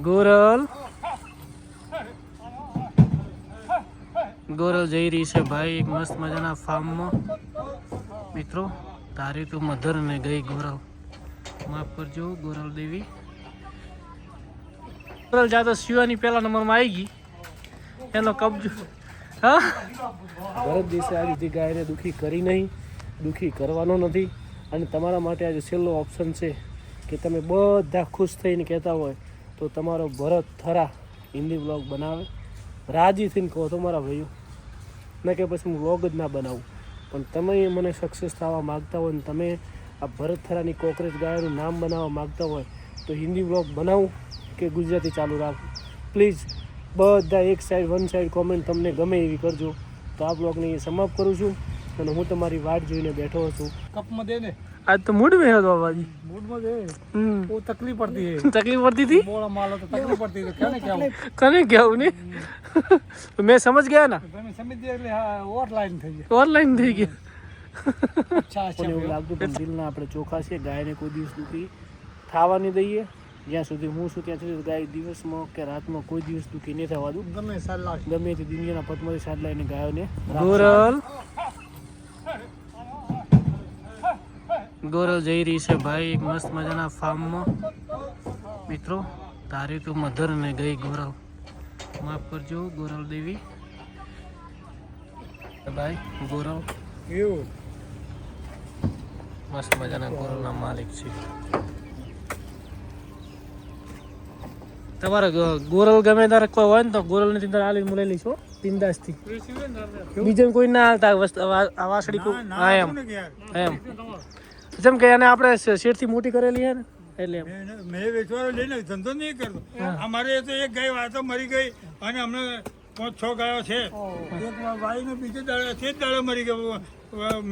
ગોરલ ગોરલ જઈ રહી છે ભાઈ એક મસ્ત મજાના ફાર્મમાં. મિત્રો તારી તું મધર ને ગઈ ગોરલ, માફ કરજો ગોરલ દેવી. ગોરલ જાતો શિવાની પહેલા નંબરમાં આવી ગઈ, એનો કબજો. હા, ભરત દેશે આજ સુધી ગાયને દુઃખી કરી નહીં, દુઃખી કરવાનો નથી. અને તમારા માટે આજે છેલ્લો ઓપ્શન છે કે તમે બધા ખુશ થઈને કહેતા હોય તો તમારો ભરત થરા હિન્દી વ્લોગ બનાવે. રાજી થઈને કહો તો મારા ભાઈઓ, ન કે પછી હું વ્લોગ જ ના બનાવું. પણ તમે મને સક્સેસ થવા માગતા હોય ને તમે આ ભરત થરાની કોકરેજ ગાયનું નામ બનાવવા માગતા હોય તો હિન્દી વ્લોગ બનાવું કે ગુજરાતી ચાલુ રાખું, પ્લીઝ બધા એક સાઈડ વન સાઈડ કોમેન્ટ તમને ગમે એવી કરજો. તો આ બ્લોગને સમાપ્ત કરું છું અને હું તમારી વાટ જોઈને બેઠો છું. કપમાં દે ને, આજ તો મૂડ में હતો બાબાજી, મૂડમાં દે. वो तकलीफ पड़ती है, तकलीफ पड़ती थी, बोला माला तो तकलीफ पड़ती है. क्या क्या कने क्या उन्हें तो मैं समझ गया ना, તમે સમજી ગયા એટલે હા ઓવરલાઈન થઈ ગઈ, ઓનલાઈન થઈ ગયા. અચ્છા અચ્છા એવું લાગતું પણ દિલના આપણે ચોખા છે. ગાયને કોઈ દિવસ દુઃખી થવા નહીં દઈએ. જ્યાં સુધી હું છું ત્યાં સુધી ગાય દિવસમાં કે રાતમાં કોઈ દિવસ દુઃખી નહીં થવા દઉં. ગમે સાલા ગમે તે દુનિયાના પદ્મથી સાદ લઈને ગાયોને. ગોરલ ગોરલ જઈ રહી છે ભાઈ એક મસ્ત મજાના ફાર્મમાં. મિત્રો તારી તું મધર ને ગઈ ગોરલ, માફ કરજો ગોરલ દેવી. ભાઈ ગોરલ એવું મસ્ત મજાના ગોરલના માલિક છે. તમારે ગોરલ ગમે તારે કોઈ હોય ને તો ગોરલ ને તીંદર આલી મુલેલી છો બિંદાસથી. બીજું કોઈ ના હાલતા આ વાસળી કોઈ. હા એમ એમ જેમ કે એને આપણે શેરથી મોટી કરેલી છે ને એટલે મેં વેચવાનો લઈને ધંધો નહીં કરતો. અમારે તો એક ગાય વાતો મરી ગઈ અને અમને 5-6 ગાયો છે. એક વાઈ ને બીજે દાડે છે જ દાડે મરી ગયો.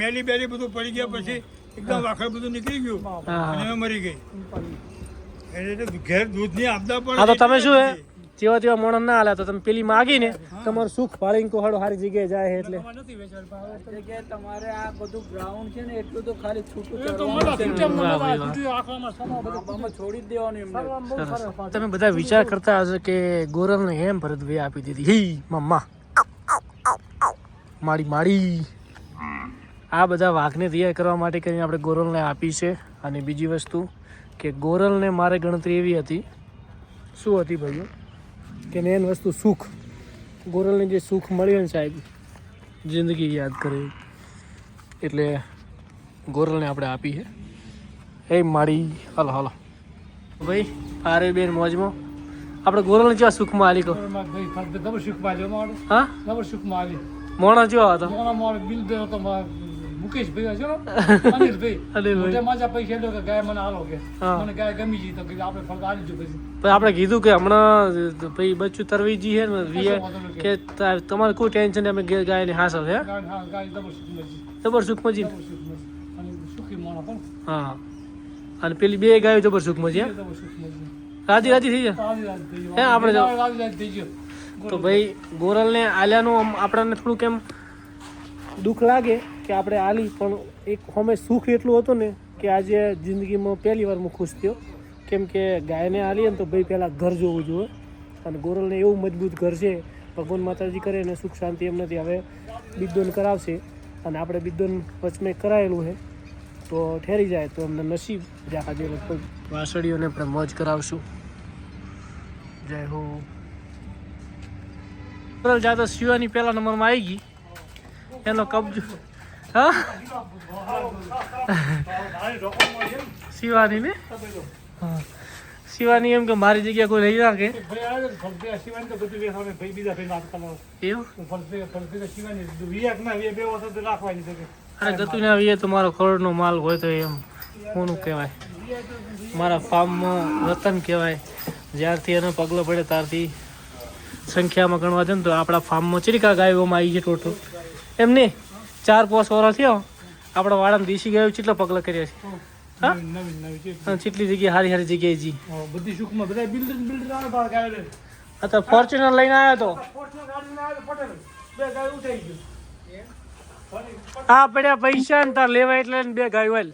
મેલી બેલી બધું પડી ગયા પછી એકદમ વાખડ બધું નીકળી ગયું અને એમાં મરી ગઈ. એટલે ઘેર દૂધની આપદા પણ. હા તો તમે શું હે જેવા તેવા મોણસ ના હાલે તો તમે પેલી માગીને તમારું સુખ ભાળીને કોહાડો સારી જગ્યાએ જાય એટલે તમારે આ બધું ગ્રાઉન્ડ છે ને એટલું તો ખાલી છૂટું છોડી જ દેવાનું એમને. તમે બધા વિચાર કરતા હશો કે ગોરલને એમ ભરતભાઈ આપી દીધી હી મમ્મા માડી માડી. આ બધા વાઘને તૈયાર કરવા માટે કરીને આપણે ગોરલને આપી છે. અને બીજી વસ્તુ કે ગોરલને મારે ગણતરી એવી હતી, શું હતી ભાઈઓ, કે મેન વસ્તુ સુખ. ગોરલને જે સુખ મળ્યું ને સાહેબ જિંદગી યાદ કરે એટલે ગોરલને આપણે આપી છે. એ માડી હાલો હાલો ભાઈ આરે બેન મોજમાં આપણે ગોરલને જેવા સુખમાં આલી કહો. જબર સુખમાં આવ્યો મારો, હા જબર સુખમાં આવી. મોણો જેવો હતો મારો બિલ દેવો તો મુકેશ ભાઈ છે ને અનિલભાઈ મોટે માજા પૈસા લો કે ગાય મને આલો કે મને ગાય ગમી ગઈ તો કે આપણે ફળ આલી જો પછી. પણ આપણે કીધું કે હમણાં ભાઈ બચ્ચું તરવીજી છે ને કે તમારે કોઈ ટેન્શન નહીં, અમે ગાયને હાંસલ છે. હા ગાય જબર સુખમાં જબર સુખમાં જી. અને સુખી મોણા પણ હા અને પેલી બે ગાયો જબર સુખમાં છે. જબર સુખમાં રાજી રાજી થઈ જાય હે આપણે રાજી થઈ ગયો. તો ભાઈ ગોરલને આલ્યાનું આપણને થોડુંક એમ દુઃખ લાગે કે આપણે આલી, પણ એક હોમે સુખ એટલું હતું ને કે આજે જિંદગીમાં પહેલી વાર હું ખુશ થયો. કેમ કે ગાયને આલીએ ને તો ભાઈ પહેલાં ઘર જોવું જોઈએ અને ગોરલને એવું મજબૂત ઘર છે. ભગવાન માતાજી કરે ને સુખ શાંતિ એમ નથી. હવે બિદ્દોન કરાવશે અને આપણે બિદ્દોન વચમે કરાયેલું છે તો ઠેરી જાય તો અમને નસીબ. આજે લગભગ વાસળીઓને આપણે મોજ કરાવશું. જય હો. ગોરલ જાતો શિવાની પહેલા નંબરમાં આવી ગઈ, એનો કબજો. હા શિવાની ને હા શિવાની એમ કે મારી જગ્યા કોઈ લઈ રાખે એવું. અરે ગતું ના આવીએ તો મારો ખોળનો માલ હોય તો એમ કોનું કહેવાય, મારા ફાર્મમાં રતન કહેવાય. જ્યારથી એનો પગલો પડે ત્યારથી સંખ્યામાં ગણવા છે ને તો આપણા ફાર્મમાં ચીરિકા ગાયોમાં આવી છે ટોટલ. એમ નહીં 4-5 વર્ષ થયો આપણા વાડામાં દેશી ગાયો કેટલા પગલા કર્યા છે. હા કેટલી જગ્યાએ સારી સારી જગ્યાએ જી બધી સુખમાં બધા બિલ્ડર આવે ગાય. અત્યારે ફોર્ચ્યુનર લઈને આવ્યો તો આ પડ્યા પૈસા ને તાર લેવા એટલે 2 ગાયો વાલ.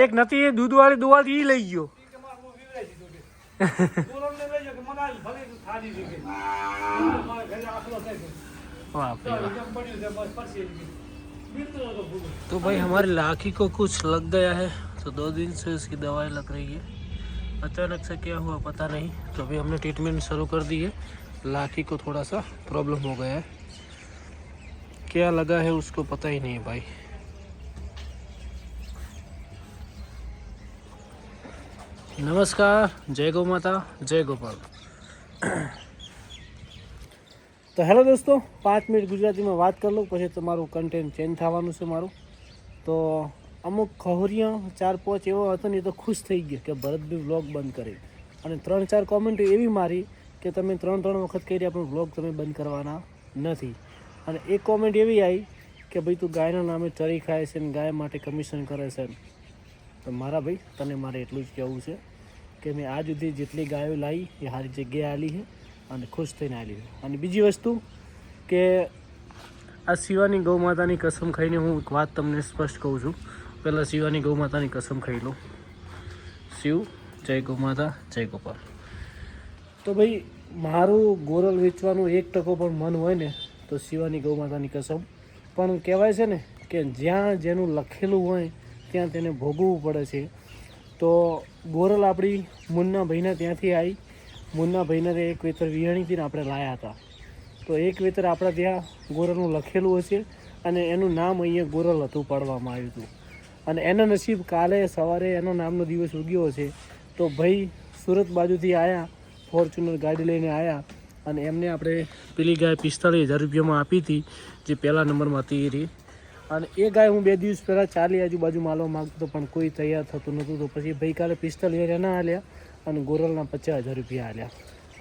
એક નથી એ દૂધવાળી દુવાળી એ લઈ ગયો. तो भाई हमारी लाखी को कुछ लग गया है, तो 2 दिन से उसकी दवाई लग रही है। अचानक से क्या हुआ पता नहीं, तो अभी हमने ट्रीटमेंट शुरू कर दी है। लाखी को थोड़ा सा प्रॉब्लम हो गया है, क्या लगा है उसको पता ही नहीं है भाई। नमस्कार, जय गौ माता, जय गोपाल। તો હેલો દોસ્તો, 5 મિનિટ ગુજરાતીમાં વાત કરી લઉં, પછી તમારું કન્ટેન્ટ ચેન્જ થવાનું છે મારું. તો અમુક ખહોરિયા 4-5 એવો હતો ને, એ તો ખુશ થઈ ગયા કે ભરતભાઈ વ્લોગ બંધ કરી, અને 3-4 કોમેન્ટ એવી મારી કે તમે 3 વખત કરી પણ વ્લોગ તમે બંધ કરવાના નથી. અને એક કોમેન્ટ એવી આવી કે ભાઈ તું ગાયના નામે ચરી ખાય છે ને ગાય માટે કમિશન કરે છે. તો મારા ભાઈ તને મારે એટલું જ કહેવું છે કે મેં આજ સુધી જેટલી ગાયો લાવી એ સારી જગ્યાએ આલી છે અને ખુશ થઈને આલી છે. અને બીજી વસ્તુ કે આ શિવાની ગૌ માતાની કસમ ખાઈને હું એક વાત તમને સ્પષ્ટ કહું છું. પહેલાં શિવાની ગૌ માતાની કસમ ખાઈ લો. શિવ, જય ગૌ માતા, જય ગોપાલ. તો ભાઈ મારું ગોરલ વેચવાનું 1% પણ મન હોય ને તો શિવાની ગૌ માતાની કસમ. પણ કહેવાય છે ને કે જ્યાં જેનું લખેલું હોય ત્યાં તેને ભોગવવું પડે છે. તો ગોરલ આપણી મુન્નાભાઈના ત્યાંથી આવી. મુન્નાભાઈને એક વેતર વિહાણીથી આપણે લાવ્યા હતા. તો એક વેતર આપણા ત્યાં ગોરલનું લખેલું હશે અને એનું નામ અહીંયા ગોરલ હતું પાડવામાં આવ્યું હતું. અને એના નસીબ કાલે સવારે એનો નામનો દિવસ ઉગ્યો છે. તો ભાઈ સુરત બાજુથી આવ્યા, ફોર્ચ્યુનર ગાડી લઈને આવ્યા, અને એમને આપણે પેલી ગાય 45,000 રૂપિયામાં આપી હતી, જે પહેલા નંબરમાં હતી એ રહી. અને એ ગાય હું 2 દિવસ પહેલાં 40 આજુબાજુ માલવા માગતો પણ કોઈ તૈયાર થતું નહોતું. તો પછી ગઈકાલે 45,000 એના હાલ્યા અને ગોરલના 50,000 રૂપિયા હાલ્યા.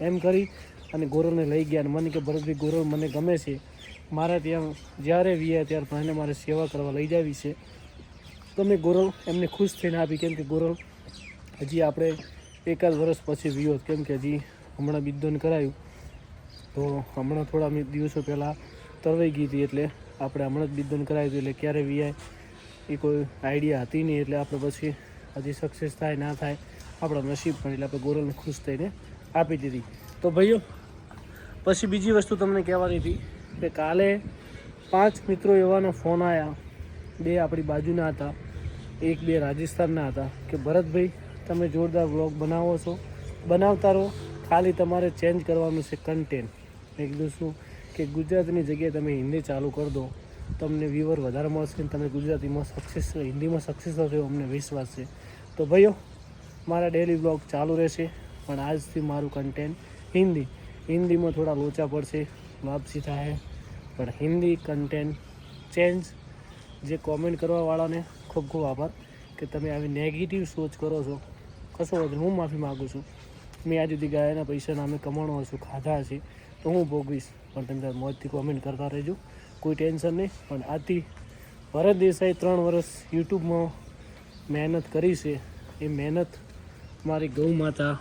એમ કરી અને ગોરલને લઈ ગયા. અને મને કે ભરતભાઈ ગોરલ મને ગમે છે, મારે ત્યાં જ્યારે વ્યા ત્યારે પણ એને મારે સેવા કરવા લઈ જાવી છે. તો મેં ગોરલ એમને ખુશ થઈને આપી, કેમ કે ગોરલ હજી આપણે 1 વર્ષ પછી વ્યો, કેમ કે હજી હમણાં બિદ્દોન કરાયું. તો હમણાં થોડા દિવસો પહેલાં તરવાઈ ગઈ હતી, એટલે આપણે હમણાં જ બિદ્દોન કરાવ્યું હતું. એટલે ક્યારે વીઆઈ એ કોઈ આઈડિયા હતી નહીં. એટલે આપણે પછી હજી સક્સેસ થાય ના થાય આપણા નસીબ પણ. એટલે આપણે ગોરલને ખુશ થઈને આપી દીધી. તો ભાઈઓ પછી બીજી વસ્તુ તમને કહેવાની હતી કે કાલે 5 મિત્રો એવાના ફોન આવ્યા, 2 આપણી બાજુના હતા, 1-2 રાજસ્થાનના હતા, કે ભરતભાઈ તમે જોરદાર વ્લોગ બનાવો છો, બનાવતા રહો, ખાલી તમારે ચેન્જ કરવાનું છે કન્ટેન્ટ. મેં કીધું શું કે ગુજરાતીની જગ્યાએ તમે હિન્દી ચાલુ કરી દો, તમને વ્યુઅર વધારે મળશે ને તમે ગુજરાતીમાં સક્સેસ, હિન્દીમાં સક્સેસ થશે એવો અમને વિશ્વાસ છે. તો ભાઈઓ મારા ડેલી વ્લોગ ચાલુ રહેશે, પણ આજથી મારું કન્ટેન્ટ હિન્દીમાં થોડા લોચા પડશે, વાપસી થાય, પણ હિન્દી કન્ટેન્ટ ચેન્જ. જે કોમેન્ટ કરવાવાળાને ખૂબ ખૂબ આભાર કે તમે આવી નેગેટિવ સોચ કરો છો. કશો વધુ હું માફી માગું છું. મેં આજ સુધી ગાયના પૈસા નામે કમાણો હશું, ખાધા હશે, તો હું ભોગવીશ. પણ તમે મોજથી કોમેન્ટ કરતા રહેજો, કોઈ ટેન્શન નહીં. પણ આથી ભરત દેસાઈ 3 વર્ષ યુટ્યુબમાં મહેનત કરી છે, એ મહેનત મારી ગૌ માતા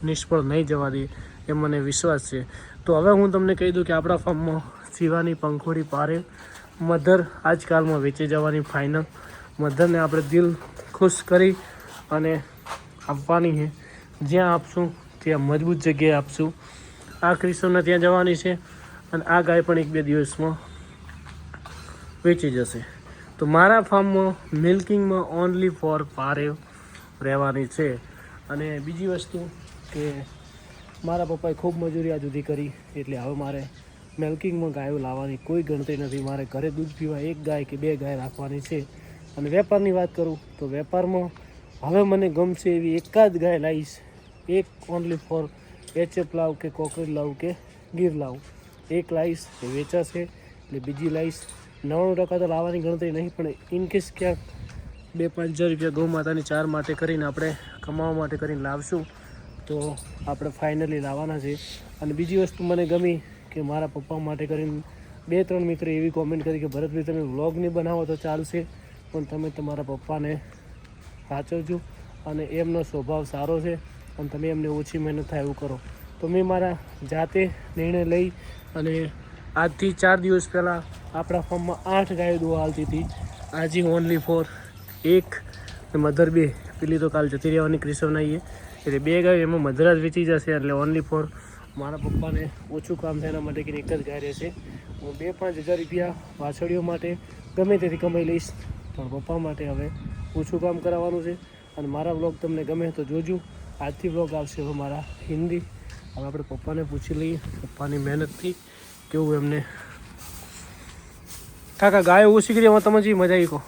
નિષ્ફળ નહીં જવા દે એ મને વિશ્વાસ છે. તો હવે હું તમને કહી દઉં કે આપણા ફાર્મમાં શિવાની પંખોડી પારે મધર આજકાલમાં વેચી જવાની ફાઇનલ. મધરને આપણે દિલ ખુશ કરી અને આપવાની છે. જ્યાં આપશું ત્યાં મજબૂત જગ્યાએ આપશું. આ ક્રિસ્ટોને ત્યાં જવાની છે, અને આ ગાય પણ 1-2 દિવસમાં વેચી જશે. તો મારા ફાર્મમાં મિલ્કિંગમાં ઓનલી ફોર પારેવ રહેવાની છે. અને બીજી વસ્તુ કે મારા પપ્પાએ ખૂબ મજૂરી આજ સુધી કરી, એટલે હવે મારે મિલ્કિંગમાં ગાયો લાવવાની કોઈ ગણતરી નથી. મારે ઘરે દૂધ પીવા 1 ગાય કે 2 ગાય રાખવાની છે. અને વેપારની વાત કરું તો વેપારમાં હવે મને ગમશે એવી 1 જ ગાય લાવીશ. એક ઓનલી ફોર એચએફ લાવ કે કોકરેજ લાવ કે ગીર લાવ, 1 લાવીશ એ વેચાશે. એટલે બીજી લાવીશ. 99% તો લાવવાની ગણતરી નહીં, પણ ઇનકેસ ક્યાંક 2-5 હજાર રૂપિયા ગૌ માતાની 4 માટે કરીને આપણે કમાવા માટે કરીને લાવશું તો આપણે ફાઇનલી લાવવાના છે. અને બીજી વસ્તુ મને ગમી કે મારા પપ્પા માટે કરીને 2-3 મિત્ર એવી કોમેન્ટ કરી કે ભરતભાઈ તમે વ્લોગ નહીં બનાવો તો ચાલશે, પણ તમે તમારા પપ્પાને સાચવજો અને એમનો સ્વભાવ સારો છે અને તમે એમને ઓછી મહેનત થાય એવું કરો. તો મેં મારા જાતે નિર્ણય લઈ અને આજથી 4 દિવસ પહેલાં આપણા ફાર્મમાં 8 ગાયો દોવા હાલતી હતી. આજે ઓનલી ફોર 1 ને મધર 2, પેલી તો કાલ જતી રહેવાની ક્રિસવનાઈએ, એટલે 2 ગાયો એમાં મધરાજ વેચી જશે, એટલે ઓનલી ફોર મારા પપ્પાને ઓછું કામ થાય એના માટે કે એક જ ગાય રહેશે. હું 2-5 હજાર રૂપિયા વાછડીઓ માટે ગમે તેથી કમાઈ લઈશ, પણ પપ્પા માટે હવે ઓછું કામ કરાવવાનું છે. અને મારા વ્લોગ તમને ગમે તો જોજો. આજથી વ્લોગ આવશે હવે મારા હિન્દી. હવે આપણે પપ્પાને પૂછી લઈએ પપ્પાની મહેનતથી કેવું એમને. કાકા ગાયો ઓછી કરી એમાં તમે જે મજા આવી કહો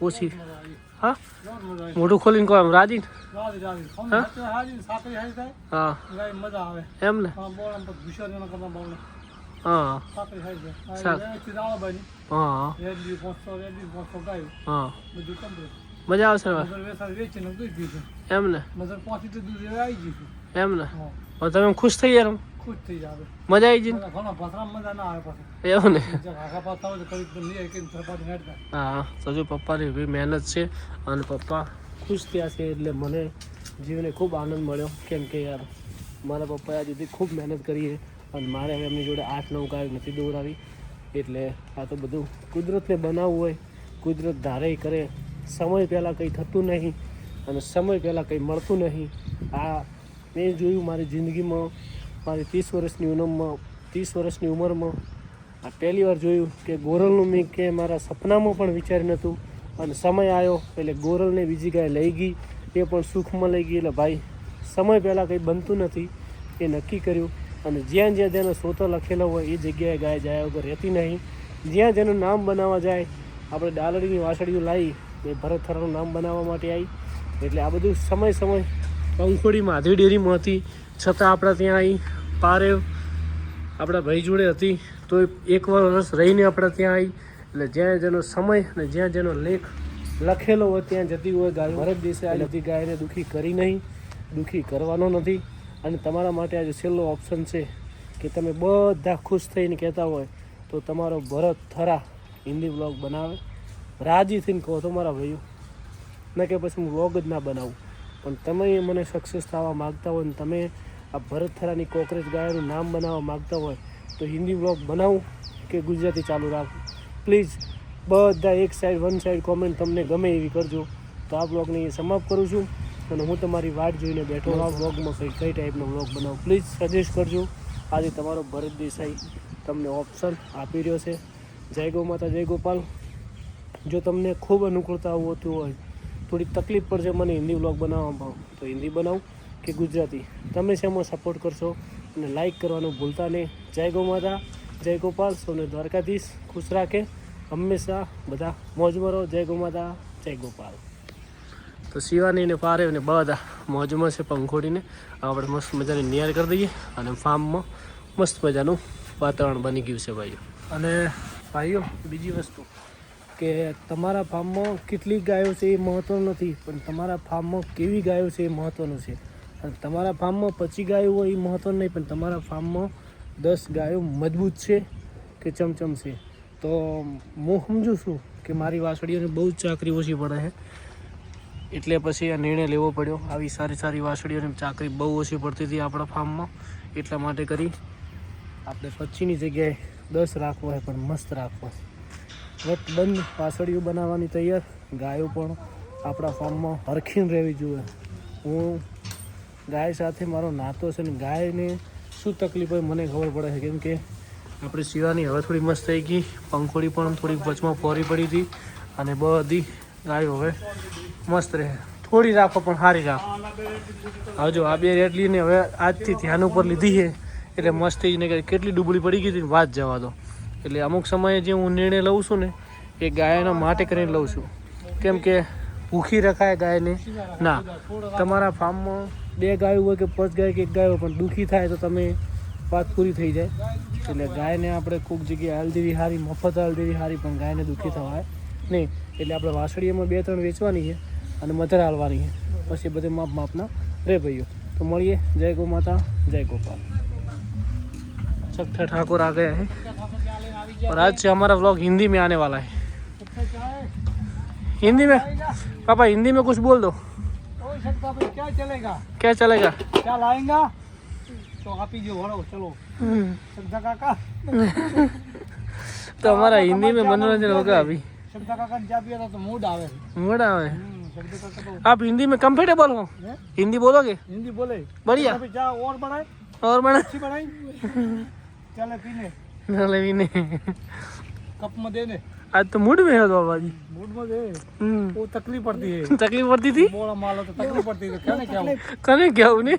ઓછી. હા મોઢું ખોલીને કહો એમ રાજી. હા એમ ને. હા હા હા મજા આવશે એમ ને. એમ ને તમે ખુશ થઈ ગયા મજા આવી જઈને એવું ને. હા તો જો પપ્પાની એવી મહેનત છે અને પપ્પા ખુશ થયા છે એટલે મને જીવને ખૂબ આનંદ મળ્યો. કેમ કે યાર મારા પપ્પાએ આજ સુધી ખૂબ મહેનત કરી છે અને મારે હવે એમની જોડે 8-9 ગાયો નથી દોડાવી. એટલે આ તો બધું કુદરતને બનાવવું હોય, કુદરત ધારે કરે. સમય પહેલાં કંઈ થતું નહીં અને સમય પહેલાં કંઈ મળતું નહીં. આ મેં જોયું મારી જિંદગીમાં, મારી 30 વર્ષની ઉંમરમાં આ પહેલી વાર જોયું કે ગોરલનું મેં કે મારા સપનામાં પણ વિચાર્યું નહોતું. અને સમય આવ્યો એટલે ગોરલને બીજી ગાય લઈ ગઈ, એ પણ સુખમાં લઈ ગઈ. એટલે ભાઈ સમય પહેલાં કંઈ બનતું નથી એ નક્કી કર્યું. અને જ્યાં જ્યાં જેનો સોતો લખેલો હોય એ જગ્યાએ ગાય જાય વગર રહેતી નહીં. જ્યાં જેનું નામ બનાવવા જાય, આપણે ડાલડીની વાસળીઓ લાવી એ ભરત થરાનું નામ બનાવવા માટે આવી. એટલે આ બધું સમય પંખોડી માધવી ડેરીમાં હતી છતાં આપણા ત્યાં આવી. પારેવ આપણા ભાઈ જોડે હતી તો 1 વર્ષ રહીને આપણા ત્યાં આવી. એટલે જ્યાં જેનો સમય અને જ્યાં જેનો લેખ લખેલો હોય ત્યાં જતી હોય ગાયો. ભરત દેશે આ બધી ગાયને દુઃખી કરી નહીં, દુઃખી કરવાનો નથી. અને તમારા માટે આજે છેલ્લો ઓપ્શન છે કે તમે બધા ખુશ થઈને કહેતા હોય તો તમારો ભરત થરા હિન્દી વ્લોગ બનાવે. રાજી થઈને કહો તો મારા ભાઈઓ, ન કે પછી હું વ્લોગ જ ના બનાવું. પણ તમે મને સક્સેસ થવા માગતા હોય ને તમે આ ભરત થરાની કોકરેજ ગાયોનું નામ બનાવવા માગતા હોય તો હિન્દી વ્લોગ બનાવું કે ગુજરાતી ચાલુ રાખું પ્લીઝ બધા એક સાઈડ 1 સાઈડ કોમેન્ટ તમને ગમે એવી કરજો. તો આ વ્લોગને એ સમાપ્ત કરું છું અને હું તમારી વાટ જોઈને બેઠો. આ વ્લોગમાં કઈ ટાઈપનો વ્લોગ બનાવું પ્લીઝ સજેસ્ટ કરજો. આજે તમારો ભરત દેસાઈ તમને ઓપ્શન આપી રહ્યો છે. જય ગૌ માતા, જય ગોપાલ. જો તમને ખૂબ અનુકૂળતા હોતું હોય, થોડી તકલીફ પડશે મને હિન્દી વ્લોગ બનાવવામાં તો હિન્દી બનાવું કે ગુજરાતી, તમે શેમાં સપોર્ટ કરશો અને લાઈક કરવાનું ભૂલતા નહીં. જય ગૌ માતા, જય ગોપાલ. સૌને દ્વારકાધીશ ખુશ રાખે, હંમેશા બધા મોજમાં રહો. જય ગૌ માતા, જય ગોપાલ. તો શિવાની ને પારેવ ને બધા મોજમાં છે પંખોડીને. આપણે મસ્ત મજાની નિયાર કરી દઈએ અને ફાર્મમાં મસ્ત મજાનું વાતાવરણ બની ગયું છે ભાઈઓ. અને ભાઈઓ બીજી વસ્તુ કે તમારા ફાર્મમાં કેટલી ગાયો છે એ મહત્ત્વનું નથી, પણ તમારા ફાર્મમાં કેવી ગાયો છે એ મહત્ત્વનું છે. અને તમારા ફાર્મમાં 25 ગાયો હોય એ મહત્ત્વનું નહીં, પણ તમારા ફાર્મમાં 10 ગાયો મજબૂત છે કે ચમચમ છે. તો હું સમજું છું કે મારી વાસળીઓને બહુ જ ચાકરી ઓછી પડે છે એટલે પછી આ નિર્ણય લેવો પડ્યો. આવી સારી વાસળીઓની ચાકરી બહુ ઓછી પડતી હતી આપણા ફાર્મમાં, એટલા માટે કરી આપણે 25ની જગ્યાએ 10 રાખવો હોય પણ મસ્ત રાખવો. બંધ વાસળીઓ બનાવવાની તૈયાર. ગાયો પણ આપણા ફાર્મમાં હરખીને રહેવી જોઈએ. હું ગાય સાથે મારો નાતો છે ને ગાયને શું તકલીફ હોય મને ખબર પડે છે. કેમ કે આપણી શિવાની હવે થોડી મસ્ત થઈ ગઈ, પંખોડી પણ થોડીક વચમાં પોરી પડી હતી અને બધી ગાયો હવે મસ્ત રહે. થોડી રાખો પણ સારી રાખો. હવે જો આ 2 રેડલીને હવે આજથી ધ્યાન ઉપર લીધી છે એટલે મસ્ત થઈને કેટલી ડૂબળી પડી ગઈ હતી વાત જવા દો. એટલે અમુક સમયે જે હું નિર્ણય લઉં છું ને એ ગાયના માટે કરીને લઉં છું. કેમ કે ભૂખી રખાય ગાયને ના. તમારા ફાર્મમાં 2 ગાયો હોય કે 5 ગાય કે 1 ગાય હોય પણ દુઃખી થાય તો તમે વાત પૂરી થઈ જાય. એટલે ગાયને આપણે કોઈક જગ્યાએ હાલ દેવી સારી, મફત હાલ દેવી સારી, પણ ગાયને દુઃખી થવાય નહીં. એટલે આપણે વાસળીઓમાં 2-3 વેચવાની છે અને મધર હાલવાની છે. પછી બધે માપના રે ભાઈઓ. तो મળીએ. जय गौ माता, जय गोपाल. छठा ठाकुर आ गया है और आज से हमारा व्लॉग हिंदी में आने वाला है. हिंदी में पापा, हिंदी में कुछ बोल दो. क्या चलेगा, क्या चलेगा, क्या लाएंगा तो आप ही जो भरो. चलो श्रद्धा काका. तो हमारा हिंदी में मनोरंजन होगा. अभी श्रद्धा काका जा पिया था तो मूड आवे. मूड आवे. शब्द का तो आप हिंदी में कंफर्टेबल हो? हैं? हिंदी बोलोगे? हिंदी बोले बढ़िया। अभी क्या और बढ़ाए और बना अच्छी बढ़ाई चले पीने भी नहीं। कप में देने आज तो मूड में है तो बाबा जी। मूड में दे वो तकलीफ पड़ती है तकलीफ पड़ती थी? बोला मालो तो तकलीफ पड़ती है तो क्या नहीं क्या हो कने क्या उन्हें?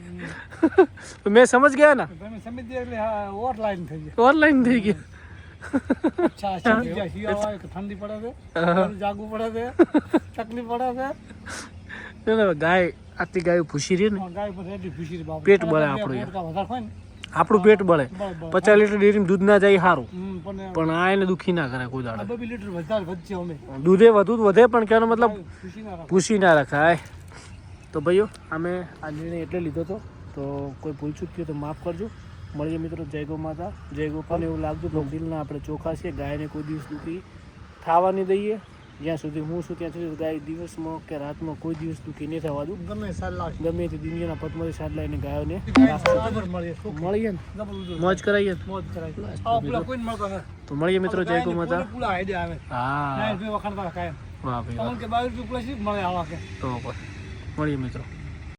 तो मैं समझ गया ना, તમે સમજી દે એટલે હા ઓવર લાઈન થઈ ગઈ ऑनलाइन थी क्या? અચ્છા સમજી જાય શિયાળો આવે કે ઠંડી પડે છે જાગવું પડે છે તકલીફ પડે છે चलो गाय आती गाय भूसी रही ने ગાય પર એટલી ખુશી બાપ પેટ ભરે આપણું યાર. વધારે હોય ને આપણું પેટ બળે. 50 લીટર ડેરીમાં દૂધ ના જાય સારું, પણ પણ આ એને દુખી ના કરે કોઈ દાડે. 2 લીટર વધારે વધશે અમે દૂધે વધુ વધે પણ કહેવાનો મતલબ ખુશી ના રાખો ભૂસી ના રખાય. તો ભાઈઓ અમે આ નિર્ણય એટલે લીધો હતો, તો કોઈ ભૂલચૂક થયું તો માફ કરજો. મળીએ મિત્રો. જય ગો માતા, જય ગોપાલ. એવું લાગતું તો દિલના આપણે ચોખ્ખા છીએ, ગાયને કોઈ દિવસ દુખી થવા નહીં દઈએ. જ્યાં સુધી હું છું ત્યાં સુધી ગાય દિવસમાં કે રાતમાં કોઈ દિવસ દુખી નહીં થવા દઉં. ગમે સાલા ગમે તે દુનિયાના પદમાંથી સાદ લાવીને ગાયોને બરાબર મળીએ મળીએ ને, જબરદસ્ત મોજ કરાવીએ ને. મોજ કરાય આ પેલા કોઈ મળતો નથી તો મળીએ મિત્રો. જય ગો માતા. પૂરા આઈડે આવે હા ના વખાણતા કાયમ વાહ ભાઈ વાહ. તમને કે 22 રૂપિયા મળે આવા કે તો મળીએ મિત્રો.